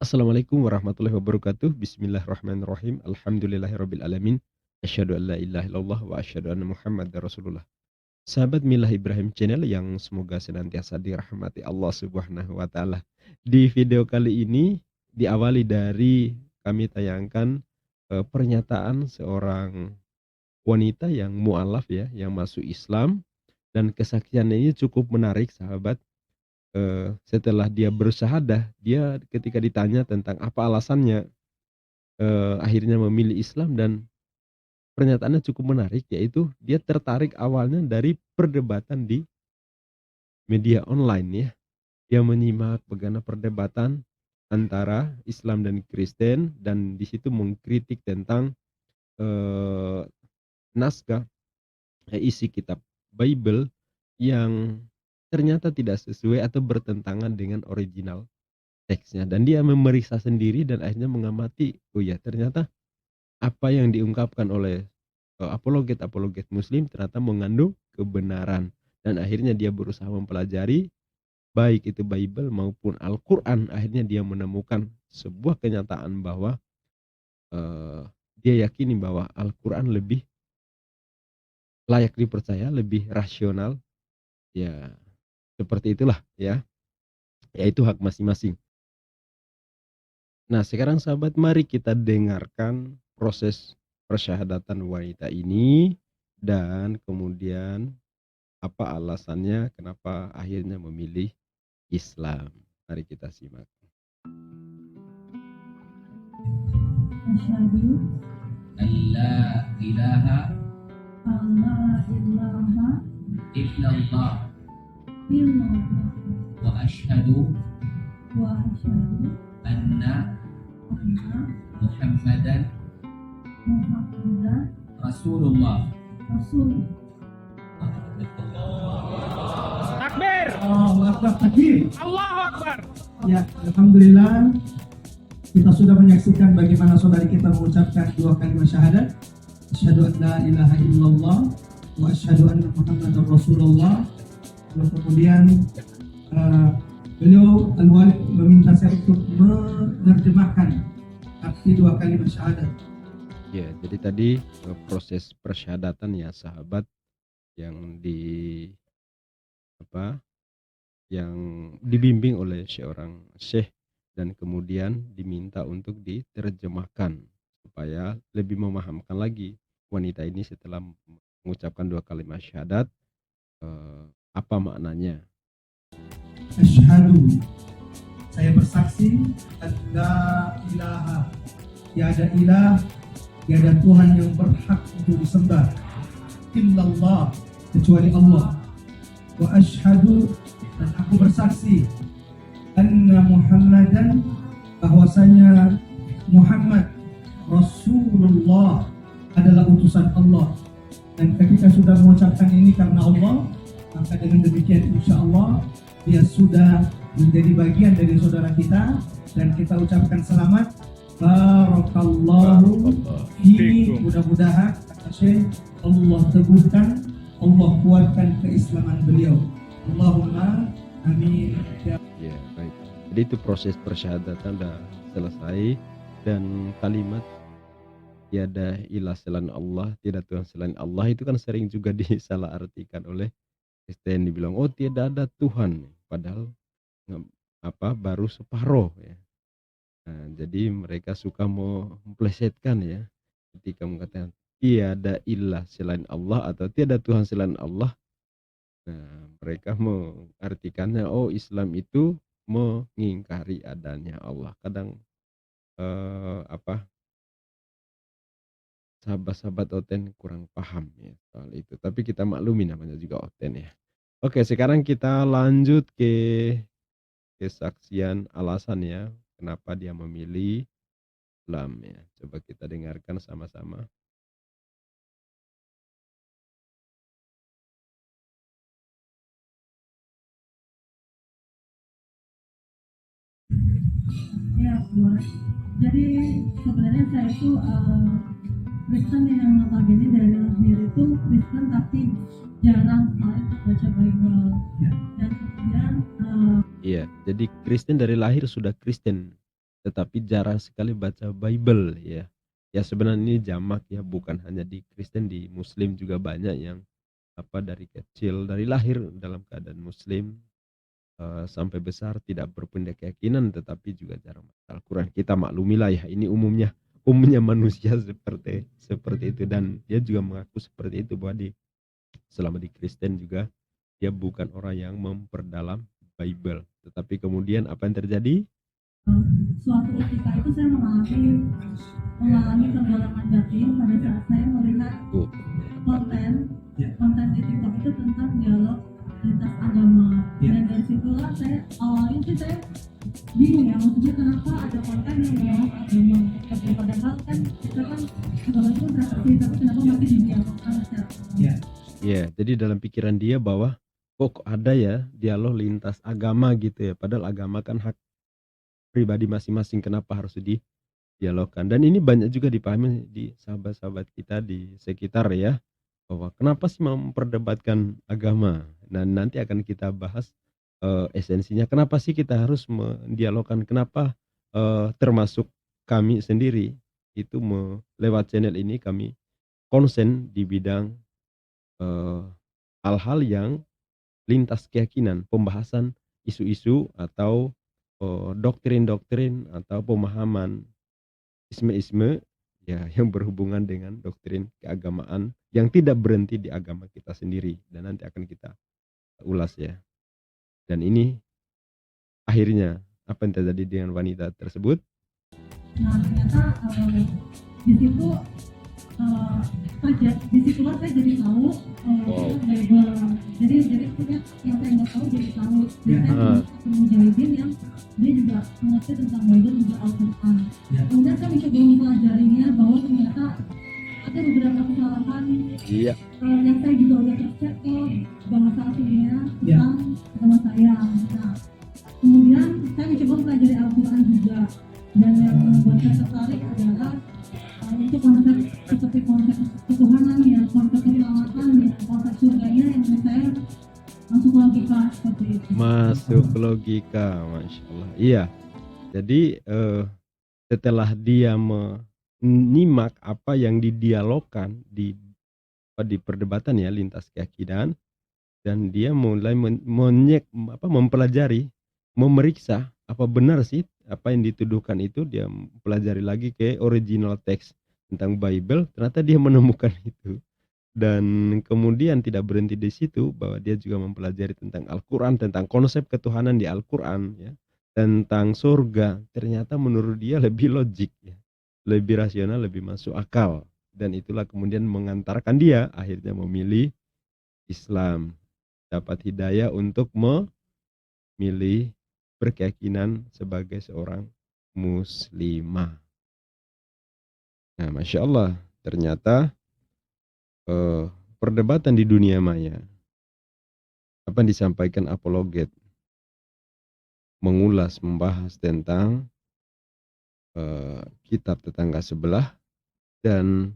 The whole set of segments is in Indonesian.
Assalamualaikum warahmatullahi wabarakatuh. Bismillahirrahmanirrahim. Alhamdulillahirabbil alamin. Asyhadu an la ilaha illallah wa asyhadu anna Muhammadar Rasulullah. Sahabat Milah Ibrahim Channel yang semoga senantiasa dirahmati Allah Subhanahu wa taala. Di video kali ini diawali dari kami tayangkan pernyataan seorang wanita yang mualaf ya, yang masuk Islam dan kesaksiannya ini cukup menarik sahabat. Setelah dia bersyahadah, dia ketika ditanya tentang apa alasannya, akhirnya memilih Islam dan pernyataannya cukup menarik, yaitu dia tertarik awalnya dari perdebatan di media online ya. Dia menyimak bagaimana perdebatan antara Islam dan Kristen dan di situ mengkritik tentang, eee, naskah, isi kitab Bible yang ternyata tidak sesuai atau bertentangan dengan original teksnya dan dia memeriksa sendiri dan akhirnya mengamati, oh ya ternyata apa yang diungkapkan oleh, apologet-apologet muslim ternyata mengandung kebenaran dan akhirnya dia berusaha mempelajari baik itu Bible maupun Al-Qur'an, akhirnya dia menemukan sebuah kenyataan bahwa, eee, dia yakini bahwa Al-Qur'an lebih layak dipercaya, lebih rasional, ya seperti itulah ya itu hak masing-masing. Nah, sekarang sahabat mari kita dengarkan proses persyahadatan wanita ini dan kemudian apa alasannya kenapa akhirnya memilih Islam. Mari kita simak. Asyhadu alla ilaha an la ilaha illallah illallah wa asyhadu wa asyhadu anna anna Muhammadan Muhammadan Rasulullah. Rasul. Takbir. Allahu Akbar, takbir. Allahu Akbar. Ya, alhamdulillah kita sudah menyaksikan bagaimana saudari kita mengucapkan dua kalimat syahadat. Asyhadu an la ilaha illallah wa asyhadu anna Muhammadar Rasulullah. Lalu kemudian beliau Al-Walid meminta saya untuk menerjemahkan arti dua kalimat syahadat. Ya, jadi tadi proses persyahadatan ya sahabat yang apa yang dibimbing oleh seorang syekh dan kemudian diminta untuk diterjemahkan supaya lebih memahamkan lagi wanita ini setelah mengucapkan dua kalimat syahadat, apa maknanya. Asyhadu, saya bersaksi an la ilaha, tiada ilah, tiada Tuhan yang berhak untuk disembah illallah, kecuali Allah. Wa asyhadu, dan aku bersaksi anna Muhammadan, bahwasanya Muhammad Rasulullah adalah utusan Allah. Dan ketika sudah mengucapkan ini karena Allah, maka dengan demikian insya Allah dia sudah menjadi bagian dari saudara kita dan kita ucapkan selamat barakallahu fihi. Mudah-mudahan kata Syekh, Allah teguhkan, Allah kuatkan keislaman beliau. Allahumma amin. Ya, baik. Jadi itu proses persyahadatan sudah selesai dan kalimat tiada ilah selain Allah, tidak Tuhan selain Allah itu kan sering juga disalahartikan oleh Kristen, dibilang oh tidak ada Tuhan, padahal baru separuh ya. Nah, jadi mereka suka mau memplesetkan ya ketika mengatakan tiada ilah selain Allah atau tiada Tuhan selain Allah. Nah, mereka mengartikannya oh Islam itu mengingkari adanya Allah. Kadang sahabat-sahabat Oten kurang paham ya soal itu. Tapi kita maklumi namanya juga Oten ya. Oke, sekarang kita lanjut ke kesaksian alasan ya kenapa dia memilih Islam ya. Coba kita dengarkan sama-sama. Ya, boleh. Jadi sebenarnya saya itu Kristen yang notabene dari lahir itu Kristen tapi jarang sekali baca Bible. Ya. Dan kemudian Iya, jadi Kristen dari lahir sudah Kristen. tetapi jarang sekali baca Bible ya. Ya sebenarnya ini jamak ya, bukan hanya di Kristen, di Muslim juga banyak yang dari kecil, dari lahir dalam keadaan Muslim sampai besar tidak berpindah keyakinan, tetapi juga jarang baca Al-Quran. Kita maklumilah ya, ini umumnya manusia seperti seperti itu, dan dia juga mengaku seperti itu bahwa selama di Kristen juga dia bukan orang yang memperdalam Bible. Tetapi kemudian apa yang terjadi? Suatu ketika itu saya mengalami kegolakan batin pada saat saya melihat Tuh. konten di TikTok itu tentang dialog lintas agama. Dan dari situlah awalnya saya bingung ya, maksudnya kenapa ada konten yang membahas agama. Tapi padahal kan kita kan agama itu transaksi, tapi kenapa masih didialogkan secara Ya, jadi dalam pikiran dia bahwa kok ada ya dialog lintas agama gitu ya, padahal agama kan hak pribadi masing-masing, kenapa harus didialogkan. Dan ini banyak juga dipahami di sahabat-sahabat kita di sekitar ya, bahwa kenapa sih memperdebatkan agama. Nah, nanti akan kita bahas esensinya kenapa sih kita harus mendialogkan, kenapa termasuk kami sendiri itu lewat channel ini kami konsen di bidang hal-hal yang lintas keyakinan, pembahasan isu-isu atau doktrin-doktrin atau pemahaman isme-isme ya yang berhubungan dengan doktrin keagamaan yang tidak berhenti di agama kita sendiri, dan nanti akan kita ulas ya. Dan ini akhirnya apa yang terjadi dengan wanita tersebut? Nah ternyata di situ di situlah saya jadi tahu Bible. Jadi maksudnya yang saya nggak tahu jadi tahu. Dan saya ketemu Mujahidin yang dia juga mengerti tentang Bible, juga Al-Quran. Kemudian saya mencoba mempelajarinya bahwa ternyata ada beberapa kesalahan yang saya juga udah tercek ke bahasa aslinya tentang agama saya. Nah, kemudian saya mencoba mempelajari Al-Quran juga, dan yang membuat saya tertarik adalah itu konsep seperti konsep ketuhanan ya, konsep keselamatan ya, konsep surganya yang menurut saya masuk logika seperti itu. Masuk logika, Masya Allah. Iya, jadi setelah dia menyimak apa yang didialogkan di perdebatan ya lintas keyakinan, dan dia mulai mempelajari, memeriksa apa benar sih apa yang dituduhkan itu, dia pelajari lagi ke original text tentang Bible, ternyata dia menemukan itu. Dan kemudian tidak berhenti di situ, bahwa dia juga mempelajari tentang Al-Quran, tentang konsep ketuhanan di Al-Quran ya, tentang surga. Ternyata menurut dia lebih logik ya, lebih rasional, lebih masuk akal, dan itulah kemudian mengantarkan dia akhirnya memilih Islam, dapat hidayah untuk memilih berkeyakinan sebagai seorang muslimah. Nah, Masya Allah, ternyata perdebatan di dunia maya, apa yang disampaikan apologet, mengulas, membahas tentang kitab tetangga sebelah, dan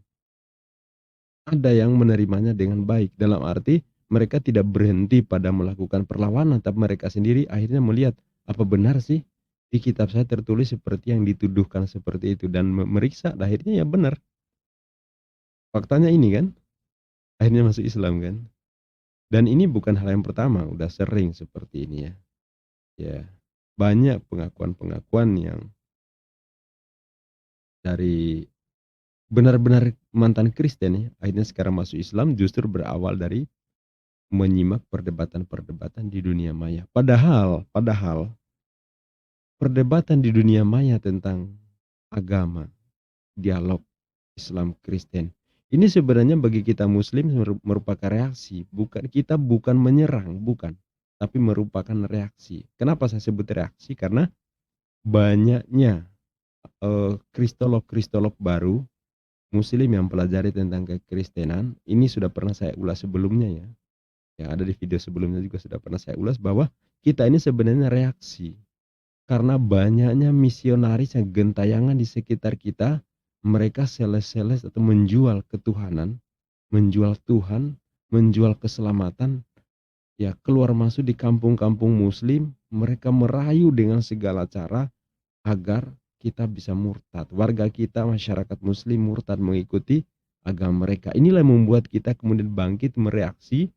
ada yang menerimanya dengan baik, dalam arti mereka tidak berhenti pada melakukan perlawanan, tapi mereka sendiri akhirnya melihat apa benar sih di kitab saya tertulis seperti yang dituduhkan seperti itu, dan meriksa, akhirnya ya benar. Faktanya ini kan, akhirnya masuk Islam kan. Dan ini bukan hal yang pertama, udah sering seperti ini ya. Ya, banyak pengakuan-pengakuan yang dari benar-benar mantan Kristen ya, akhirnya sekarang masuk Islam, justru berawal dari menyimak perdebatan-perdebatan di dunia maya. Padahal perdebatan di dunia maya tentang agama, dialog Islam Kristen, ini sebenarnya bagi kita Muslim merupakan reaksi. Kita bukan menyerang, bukan, tapi merupakan reaksi. Kenapa saya sebut reaksi? Karena banyaknya kristolog baru Muslim yang pelajari tentang kekristenan. Ini sudah pernah saya ulas sebelumnya ya. Yang ada di video sebelumnya juga sudah pernah saya ulas, bahwa kita ini sebenarnya reaksi. Karena banyaknya misionaris yang gentayangan di sekitar kita, mereka seles-seles atau menjual ketuhanan, menjual Tuhan, menjual keselamatan, ya keluar masuk di kampung-kampung Muslim, mereka merayu dengan segala cara agar kita bisa murtad. Warga kita, masyarakat muslim murtad mengikuti agama mereka. Inilah yang membuat kita kemudian bangkit mereaksi,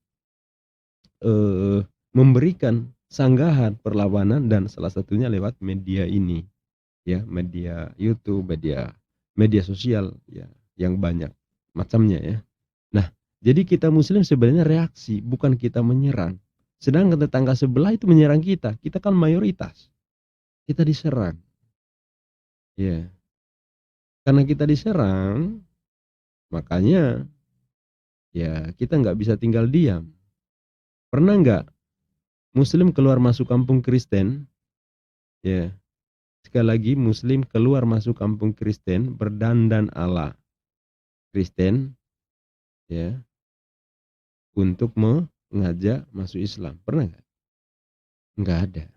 memberikan sanggahan, perlawanan, dan salah satunya lewat media ini. Ya, media YouTube, media sosial ya, yang banyak macamnya ya. Nah, jadi kita muslim sebenarnya reaksi, bukan kita menyerang. Sedangkan tetangga sebelah itu menyerang kita. Kita kan mayoritas. Kita diserang. Ya. Karena kita diserang, makanya ya kita nggak bisa tinggal diam. Pernah nggak muslim keluar masuk kampung Kristen? Ya. Sekali lagi, muslim keluar masuk kampung Kristen berdandan ala Kristen ya, untuk mengajak masuk Islam. Pernah nggak? Nggak ada.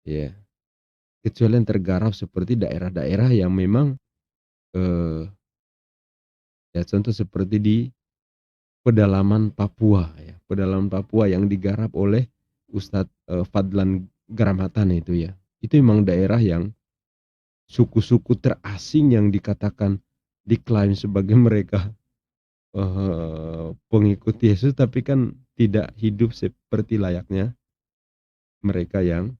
Ya. Kecuali yang tergarap seperti daerah-daerah yang memang ya contoh seperti di pedalaman Papua ya. Pedalaman Papua yang digarap oleh Ustadz Fadlan Garamatan itu ya. Itu memang daerah yang suku-suku terasing yang dikatakan diklaim sebagai mereka pengikut Yesus, tapi kan tidak hidup seperti layaknya mereka yang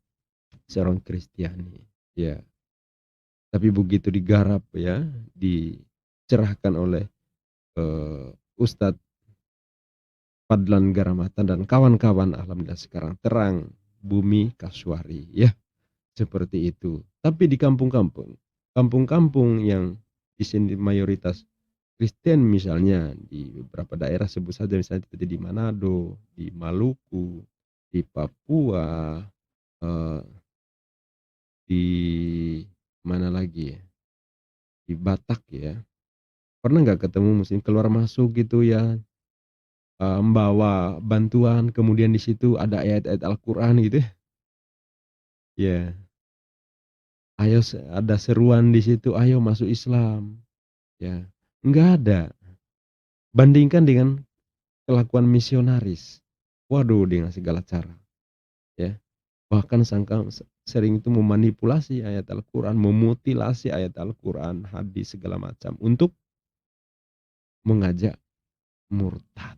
seorang Kristiani ya. Tapi begitu digarap ya, dicerahkan oleh Ustadz Fadlan Garamatan dan kawan-kawan, alhamdulillah sekarang terang bumi Kasuari ya, seperti itu. Tapi di kampung-kampung yang di sini mayoritas Kristen, misalnya di beberapa daerah sebut saja, misalnya seperti di Manado, di Maluku, di Papua, di mana lagi ya, di Batak ya. Pernah nggak ketemu muslim keluar masuk gitu ya, membawa bantuan, kemudian di situ ada ayat-ayat Al-Quran gitu ya. Ayo ada seruan di situ, ayo masuk Islam ya. Nggak ada. Bandingkan dengan kelakuan misionaris. Waduh, dengan segala cara ya. Bahkan sering itu memanipulasi ayat Al-Quran, memutilasi ayat Al-Quran, hadis segala macam untuk mengajak murtad.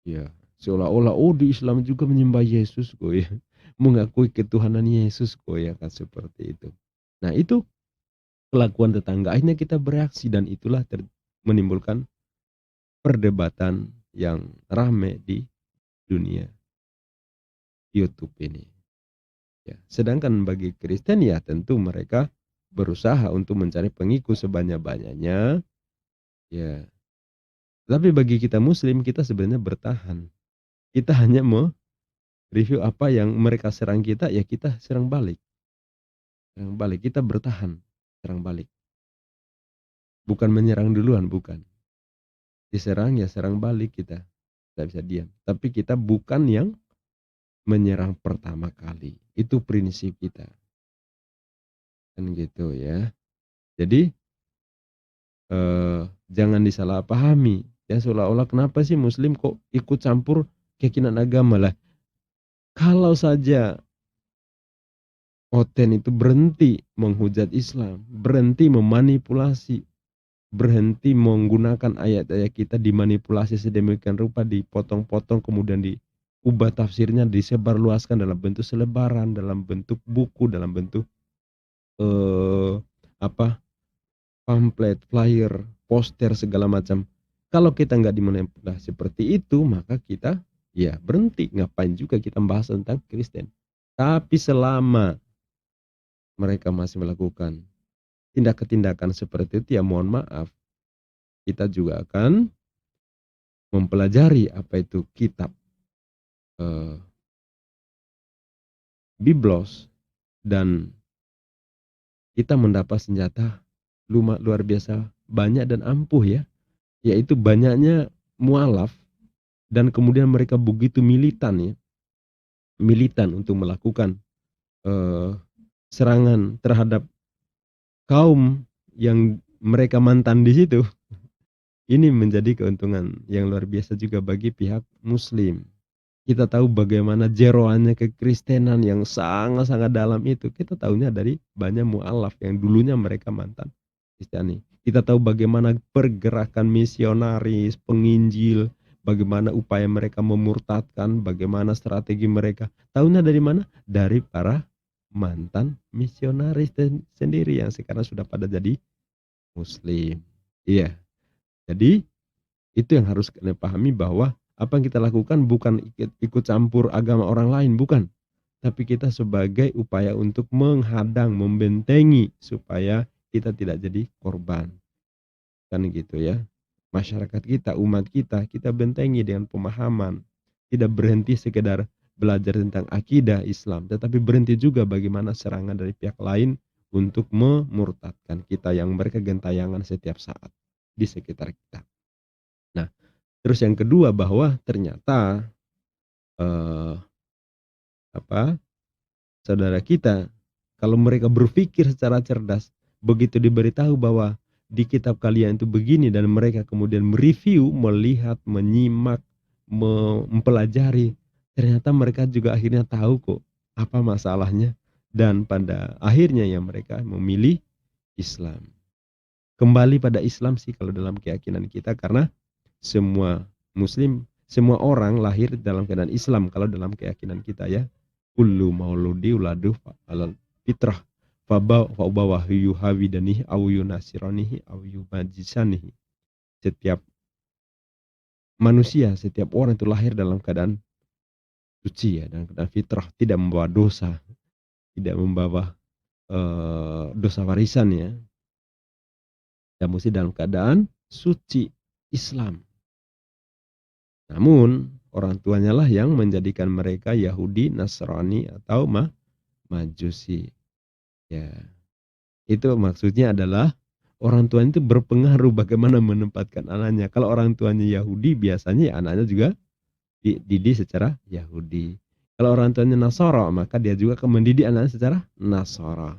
Ya, seolah-olah di Islam juga menyembah Yesus kok ya. Mengakui ketuhanan Yesus kok ya, kan seperti itu. Nah, itu kelakuan tetangga. Akhirnya kita bereaksi dan itulah menimbulkan perdebatan yang rame di dunia YouTube ini. Ya, sedangkan bagi Kristen ya tentu mereka berusaha untuk mencari pengikut sebanyak-banyaknya. Ya. Tapi bagi kita muslim, kita sebenarnya bertahan. Kita hanya mau review apa yang mereka serang kita, ya kita serang balik. Serang balik, kita bertahan, serang balik. Bukan menyerang duluan, bukan. Diserang ya serang balik kita. Tidak bisa diam. Tapi kita bukan yang menyerang pertama kali. Itu prinsip kita. Kan gitu ya. Jadi jangan disalahpahami. Ya seolah-olah kenapa sih muslim kok ikut campur keyakinan agama lah. Kalau saja Oten itu berhenti menghujat Islam, berhenti memanipulasi, berhenti menggunakan ayat-ayat kita dimanipulasi sedemikian rupa, dipotong-potong kemudian diubah tafsirnya, disebarluaskan dalam bentuk selebaran, dalam bentuk buku, dalam bentuk pamflet, flyer, poster segala macam. Kalau kita nggak dimanipulasi seperti itu, maka kita ya berhenti. Ngapain juga kita bahas tentang Kristen. Tapi selama mereka masih melakukan tindakan-tindakan seperti itu, ya mohon maaf, kita juga akan mempelajari apa itu kitab Biblos, dan kita mendapat senjata luar biasa banyak dan ampuh ya, yaitu banyaknya mualaf, dan kemudian mereka begitu militan untuk melakukan serangan terhadap kaum yang mereka mantan di situ. Ini menjadi keuntungan yang luar biasa juga bagi pihak muslim Kita tahu bagaimana jeroannya kekristenan yang sangat-sangat dalam itu. Kita tahunya dari banyak mu'alaf yang dulunya mereka mantan Kristiani. Kita tahu bagaimana pergerakan misionaris, penginjil, bagaimana upaya mereka memurtadkan, bagaimana strategi mereka. Tahunya dari mana? Dari para mantan misionaris sendiri yang sekarang sudah pada jadi muslim. Iya. Jadi itu yang harus kalian pahami, bahwa apa yang kita lakukan bukan ikut campur agama orang lain, bukan. Tapi kita sebagai upaya untuk menghadang, membentengi supaya kita tidak jadi korban. Kan gitu ya. Masyarakat kita, umat kita bentengi dengan pemahaman. Tidak berhenti sekedar belajar tentang akidah Islam, tetapi berhenti juga bagaimana serangan dari pihak lain untuk memurtadkan kita yang mereka gentayangan setiap saat di sekitar kita. Nah, terus yang kedua, bahwa ternyata saudara kita, kalau mereka berpikir secara cerdas, begitu diberitahu bahwa di kitab kalian itu begini, dan mereka kemudian mereview, melihat, menyimak, mempelajari, ternyata mereka juga akhirnya tahu kok apa masalahnya, dan pada akhirnya ya mereka memilih Islam. Kembali pada Islam sih kalau dalam keyakinan kita, karena semua muslim, semua orang lahir dalam keadaan Islam kalau dalam keyakinan kita ya. Kullu mauludi uladu alal fitrah fa'ubawahu yuhawidanihi aw yunasiranihi aw yumajisanihi. Setiap manusia, setiap orang itu lahir dalam keadaan suci ya, dalam keadaan fitrah, tidak membawa dosa, tidak membawa dosa warisan ya. Ya mesti dalam keadaan suci Islam. Namun orang tuanya lah yang menjadikan mereka Yahudi, Nasrani atau Majusi. Ya. Itu maksudnya adalah orang tuanya itu berpengaruh bagaimana menempatkan anaknya. Kalau orang tuanya Yahudi, biasanya ya anaknya juga dididik secara Yahudi. Kalau orang tuanya Nasara, maka dia juga akan mendidik anaknya secara Nasara.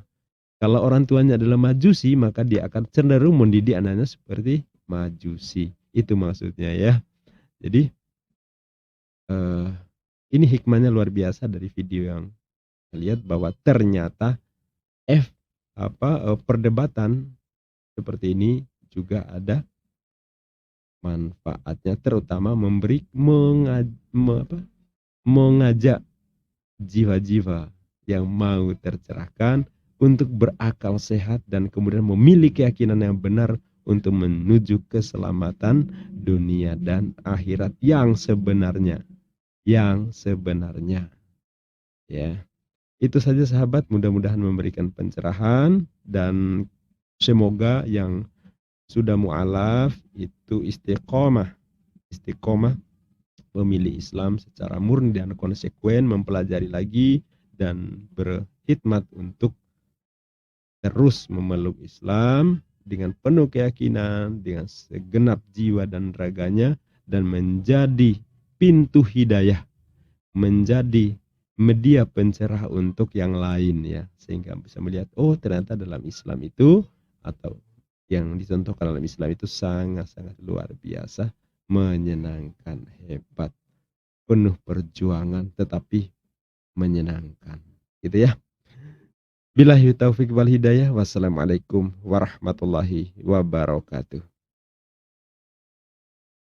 Kalau orang tuanya adalah Majusi, maka dia akan cenderung mendidik anaknya seperti Majusi. Itu maksudnya ya. Jadi ini hikmahnya luar biasa dari video yang saya lihat, bahwa ternyata perdebatan seperti ini juga ada manfaatnya, terutama mengajak jiwa-jiwa yang mau tercerahkan untuk berakal sehat dan kemudian memiliki keyakinan yang benar untuk menuju keselamatan dunia dan akhirat yang sebenarnya. Ya. Itu saja sahabat, mudah-mudahan memberikan pencerahan, dan semoga yang sudah mu'alaf itu istiqomah memilih Islam secara murni dan konsekuen, mempelajari lagi dan berkhidmat untuk terus memeluk Islam dengan penuh keyakinan, dengan segenap jiwa dan raganya, dan menjadi pintu hidayah, menjadi media pencerah untuk yang lain ya, sehingga bisa melihat oh ternyata dalam Islam itu, atau yang dicontohkan dalam Islam itu sangat-sangat luar biasa, menyenangkan, hebat, penuh perjuangan tetapi menyenangkan, gitu ya. Billahi taufiq wal hidayah. Wassalamualaikum warahmatullahi wabarakatuh.